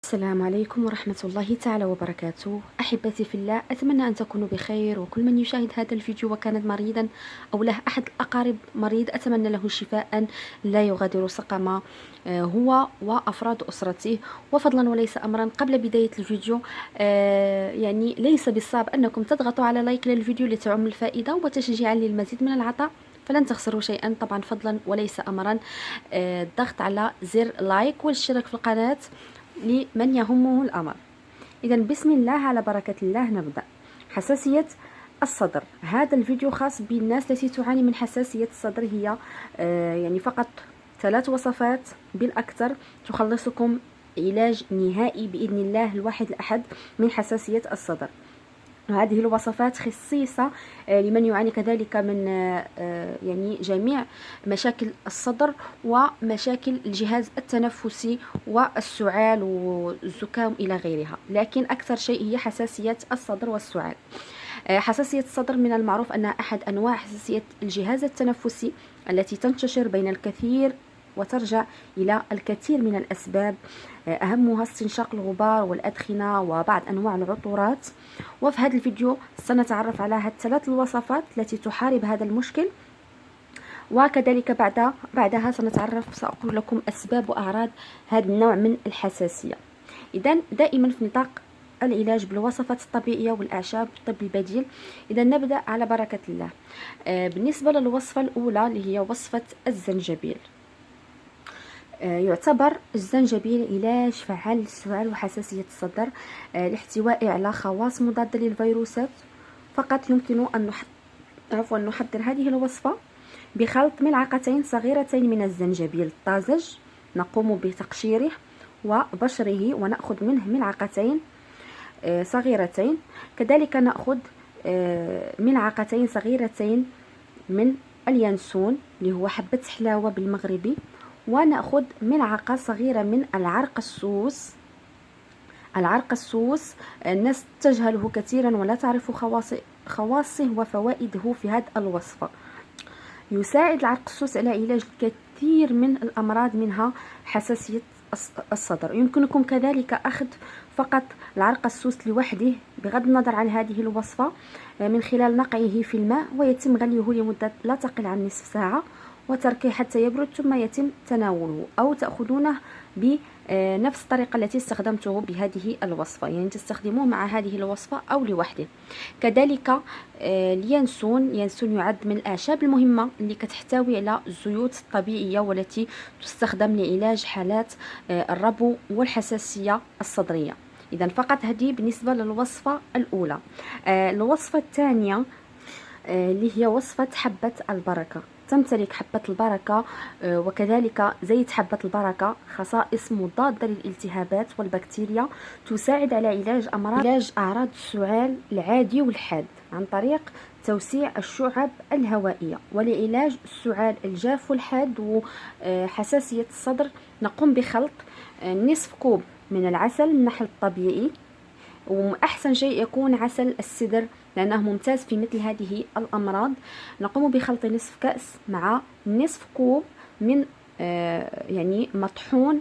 السلام عليكم ورحمة الله تعالى وبركاته. أحبتي في الله، أتمنى أن تكونوا بخير، وكل من يشاهد هذا الفيديو وكان مريضا أو له أحد الأقارب مريض أتمنى له شفاء لا يغادر سقما، هو وأفراد أسرته. وفضلا وليس أمرا، قبل بداية الفيديو يعني ليس بالصعب أنكم تضغطوا على لايك للفيديو لتعم الفائدة وتشجيعا للمزيد من العطاء، فلن تخسروا شيئا طبعا، فضلا وليس أمرا. الضغط على زر لايك والاشتراك في القناة لمن يهمه الأمر. إذا بسم الله على بركة الله نبدأ. حساسية الصدر، هذا الفيديو خاص بالناس التي تعاني من حساسية الصدر. هي يعني فقط 3 وصفات بالأكثر تخلصكم علاج نهائي بإذن الله الواحد الأحد من حساسية الصدر. هذه الوصفات خصيصة لمن يعاني كذلك من يعني جميع مشاكل الصدر ومشاكل الجهاز التنفسي والسعال والزكام إلى غيرها، لكن أكثر شيء هي حساسية الصدر والسعال. حساسية الصدر من المعروف أنها أحد أنواع حساسية الجهاز التنفسي التي تنتشر بين الكثير وترجع إلى الكثير من الأسباب، أهمها استنشاق الغبار والأدخنة وبعض أنواع العطورات. وفي هذا الفيديو سنتعرف على هذه الثلاث الوصفات التي تحارب هذا المشكل، وكذلك بعدها سأقول لكم أسباب وأعراض هذا النوع من الحساسية. إذن دائما في نطاق العلاج بالوصفات الطبيعية والأعشاب والطب البديل. إذا نبدأ على بركة الله. بالنسبة للوصفة الأولى اللي هي وصفة الزنجبيل، يعتبر الزنجبيل علاج فعال للسعال وحساسية الصدر لاحتوائه على خواص مضادة للفيروسات. فقط يمكن أن نحضر هذه الوصفة بخلط ملعقتين صغيرتين من الزنجبيل الطازج، نقوم بتقشيره وبشره ونأخذ منه ملعقتين صغيرتين. كذلك نأخذ ملعقتين صغيرتين من اليانسون اللي هو حبة حلاوة بالمغربي، ونأخذ ملعقة صغيرة من العرق السوس. الناس تجهله كثيرا ولا تعرف خواصه وفوائده في هذه الوصفة. يساعد العرق السوس على علاج الكثير من الأمراض منها حساسية الصدر. يمكنكم كذلك أخذ فقط العرق السوس لوحده بغض النظر عن هذه الوصفة من خلال نقعه في الماء، ويتم غليه لمدة لا تقل عن نصف ساعة وتركه حتى يبرد، ثم يتم تناوله، أو تأخذونه بنفس الطريقة التي استخدمته بهذه الوصفة، يعني تستخدموه مع هذه الوصفة أو لوحده. كذلك اليانسون يعد من الأعشاب المهمة اللي كتحتوي على الزيوت الطبيعية والتي تستخدم لعلاج حالات الربو والحساسية الصدرية. إذا فقط هذه بالنسبة للوصفة الأولى. الوصفة الثانية اللي هي وصفة حبة البركة. تمتلك حبة البركة وكذلك زيت حبة البركة خصائص مضادة للالتهابات والبكتيريا، تساعد على علاج أعراض السعال العادي والحاد عن طريق توسيع الشعب الهوائية. ولعلاج السعال الجاف والحاد وحساسية الصدر نقوم بخلط نصف كوب من العسل النحل الطبيعي، وأحسن شيء يكون عسل السدر لأنه ممتاز في مثل هذه الأمراض. نقوم بخلط نصف كأس مع نصف كوب من يعني مطحون،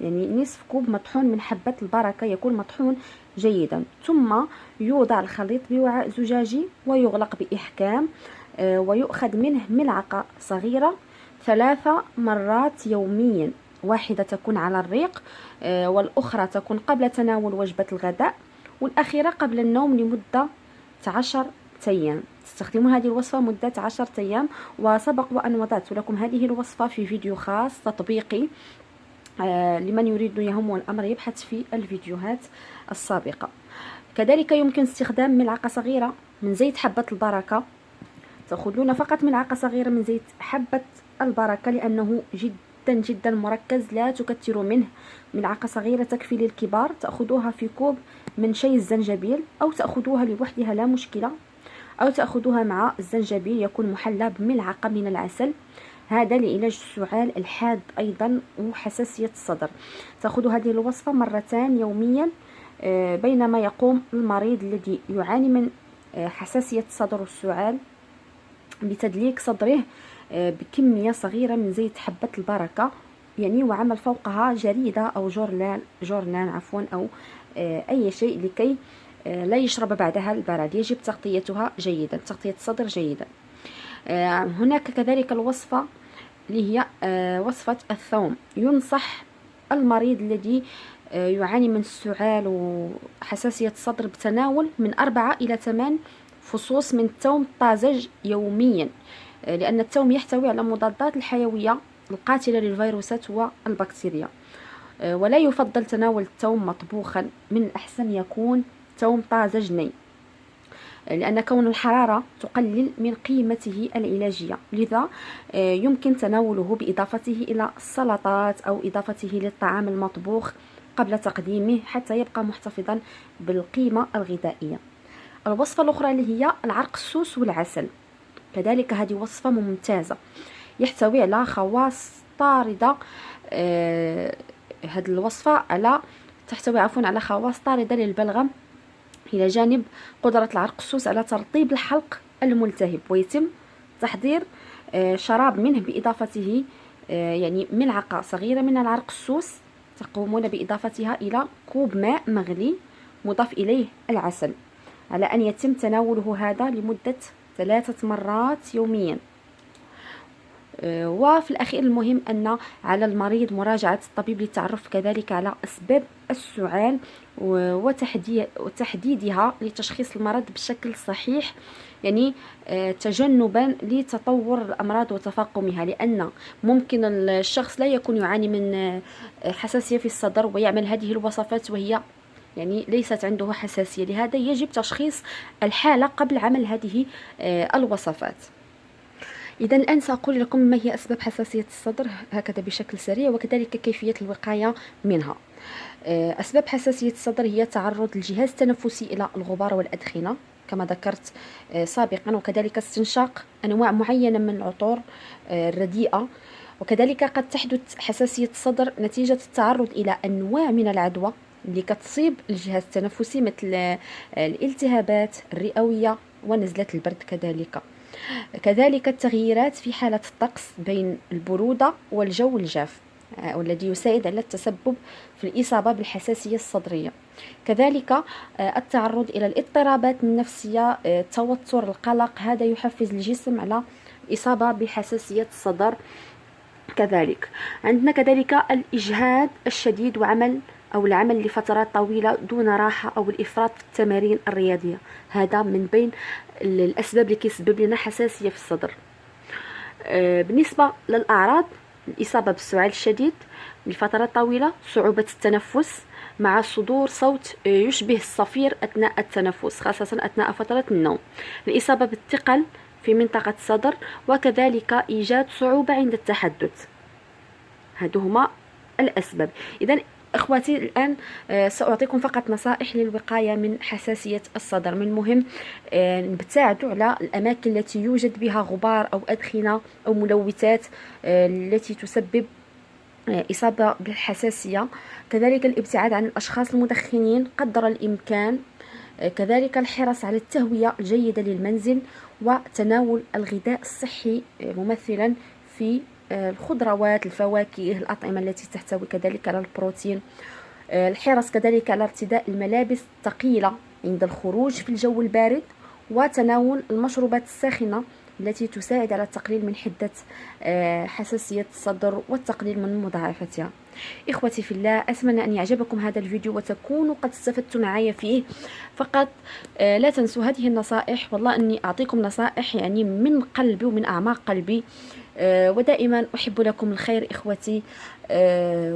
يعني نصف كوب مطحون من حبة البركة، يكون مطحون جيدا. ثم يوضع الخليط بوعاء زجاجي ويغلق بإحكام، ويؤخذ منه ملعقة صغيرة 3 مرات يوميا، واحدة تكون على الريق والأخرى تكون قبل تناول وجبة الغداء، والأخيرة قبل النوم لمدة 10 أيام. تستخدمون هذه الوصفة مدة 10 أيام. وسبق وأن وضعت لكم هذه الوصفة في فيديو خاص تطبيقي لمن يريد يهمه الأمر يبحث في الفيديوهات السابقة. كذلك يمكن استخدام ملعقة صغيرة من زيت حبة البركة. تأخذون فقط ملعقة صغيرة من زيت حبة البركة لأنه جدا مركز، لا تكثروا منه، ملعقة صغيرة تكفي للكبار. تأخذوها في كوب من شاي الزنجبيل، أو تأخذوها لوحدها لا مشكلة، أو تأخذوها مع الزنجبيل يكون محلى بملعقة من العسل، هذا لعلاج السعال الحاد أيضا وحساسية الصدر. تأخذوا هذه الوصفة 2 مرات يوميا بينما يقوم المريض الذي يعاني من حساسية الصدر والسعال بتدليك صدره بكمية صغيرة من زيت حبة البركة يعني وعمل فوقها جريدة أو جورنال عفوا، أو أي شيء لكي لا يشرب بعدها البرد. يجب تغطيتها جيدا، تغطية الصدر جيدا. هناك كذلك الوصفة اللي هي وصفة الثوم. ينصح المريض الذي يعاني من السعال وحساسية الصدر بتناول من 4 إلى 8 فصوص من الثوم الطازج يوميا، لأن الثوم يحتوي على مضادات الحيوية القاتلة للفيروسات والبكتيريا. ولا يفضل تناول الثوم مطبوخا، من الأحسن يكون ثوم طازج ني، لأن كون الحرارة تقلل من قيمته العلاجية، لذا يمكن تناوله بإضافته إلى السلطات أو إضافته للطعام المطبوخ قبل تقديمه حتى يبقى محتفظا بالقيمة الغذائية. الوصفة الأخرى اللي هي العرقسوس والعسل، كذلك هذه وصفة ممتازة، يحتوي على خواص طاردة. هذه الوصفة تحتوي على خواص طاردة للبلغم، إلى جانب قدرة العرقسوس على ترطيب الحلق الملتهب. ويتم تحضير شراب منه بإضافته يعني ملعقة صغيرة من العرقسوس، تقومون بإضافتها إلى كوب ماء مغلي مضاف إليه العسل، على أن يتم تناوله هذا لمدة 3 مرات يوميا. وفي الأخير المهم أن على المريض مراجعة الطبيب للتعرف كذلك على أسباب السعال وتحديدها لتشخيص المرض بشكل صحيح، يعني تجنبا لتطور الأمراض وتفاقمها، لأن ممكن الشخص لا يكون يعاني من حساسية في الصدر ويعمل هذه الوصفات وهي يعني ليست عنده حساسية. لهذا يجب تشخيص الحالة قبل عمل هذه الوصفات. إذا الآن سأقول لكم ما هي أسباب حساسية الصدر هكذا بشكل سريع، وكذلك كيفية الوقاية منها. أسباب حساسية الصدر هي تعرض الجهاز التنفسي إلى الغبار والأدخنة كما ذكرت سابقا، وكذلك استنشاق أنواع معينة من العطور الرديئة، وكذلك قد تحدث حساسية الصدر نتيجة التعرض إلى أنواع من العدوى اللي كتصيب الجهاز التنفسي، مثل الالتهابات الرئوية ونزلة البرد. كذلك التغييرات في حالة الطقس بين البرودة والجو الجاف، والذي يساعد على التسبب في الإصابة بالحساسية الصدرية. كذلك التعرض إلى الاضطرابات النفسية، التوتر، القلق، هذا يحفز الجسم على الإصابة بحساسية الصدر. كذلك عندنا كذلك الإجهاد الشديد العمل لفترات طويلة دون راحة أو الإفراط في التمارين الرياضية، هذا من بين الأسباب اللي كيسبب لنا حساسية في الصدر. بالنسبة للأعراض، الإصابة بالسعال الشديد لفترات طويلة، صعوبة التنفس مع صدور صوت يشبه الصفير أثناء التنفس خاصة أثناء فترة النوم، الإصابة بالثقل في منطقة الصدر، وكذلك إيجاد صعوبة عند التحدث. هذوما الأسباب. إذن اخواتي الان ساعطيكم فقط نصائح للوقايه من حساسيه الصدر. من المهم نبتعدوا على الاماكن التي يوجد بها غبار او ادخنه او ملوثات التي تسبب اصابه بالحساسيه. كذلك الابتعاد عن الاشخاص المدخنين قدر الامكان. كذلك الحرص على التهويه الجيده للمنزل، وتناول الغذاء الصحي ممثلا في الخضروات، الفواكه، الأطعمة التي تحتوي كذلك على البروتين. الحرص كذلك على ارتداء الملابس الثقيلة عند الخروج في الجو البارد، وتناول المشروبات الساخنة التي تساعد على التقليل من حدة حساسية الصدر والتقليل من مضاعفتها. إخوتي في الله، أتمنى أن يعجبكم هذا الفيديو وتكونوا قد استفدتم معي فيه. فقط لا تنسوا هذه النصائح، والله أني أعطيكم نصائح يعني من قلبي ومن أعماق قلبي، ودائما أحب لكم الخير إخوتي.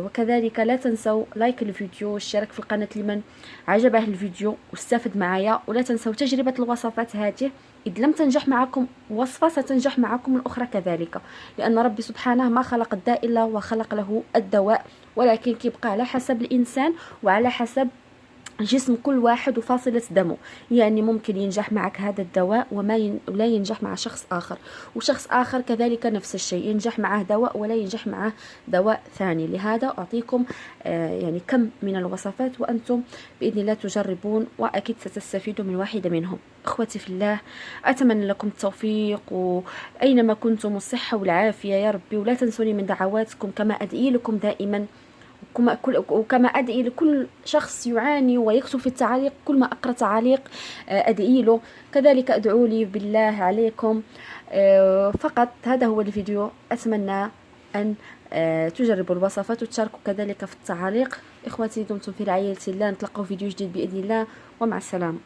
وكذلك لا تنسوا لايك الفيديو والاشتراك في القناة لمن عجبه الفيديو واستفد معايا، ولا تنسوا تجربة الوصفات هذه. إذ لم تنجح معكم وصفة ستنجح معكم الأخرى كذلك، لأن ربي سبحانه ما خلق الداء إلا وخلق له الدواء، ولكن كيبقى على حسب الإنسان وعلى حسب جسم كل واحد وفاصلة دمه. يعني ممكن ينجح معك هذا الدواء ولا ينجح مع شخص آخر، وشخص آخر كذلك نفس الشيء، ينجح معه دواء ولا ينجح معه دواء ثاني. لهذا أعطيكم يعني كم من الوصفات، وأنتم بإذن الله تجربون وأكيد ستستفيدوا من واحدة منهم. أخوتي في الله، أتمنى لكم التوفيق، وأينما كنتم الصحة والعافية يا ربي، ولا تنسوني من دعواتكم كما أدعي لكم دائما، وكما أدعي لكل شخص يعاني ويكتب في التعاليق. كل ما أقرأ تعاليق أدعي له، كذلك أدعو لي بالله عليكم. فقط هذا هو الفيديو. أتمنى أن تجربوا الوصفات وتشاركوا كذلك في التعاليق. إخوتي، دمتم في رعاية الله، نتلقى فيديو جديد بإذن الله، ومع السلامة.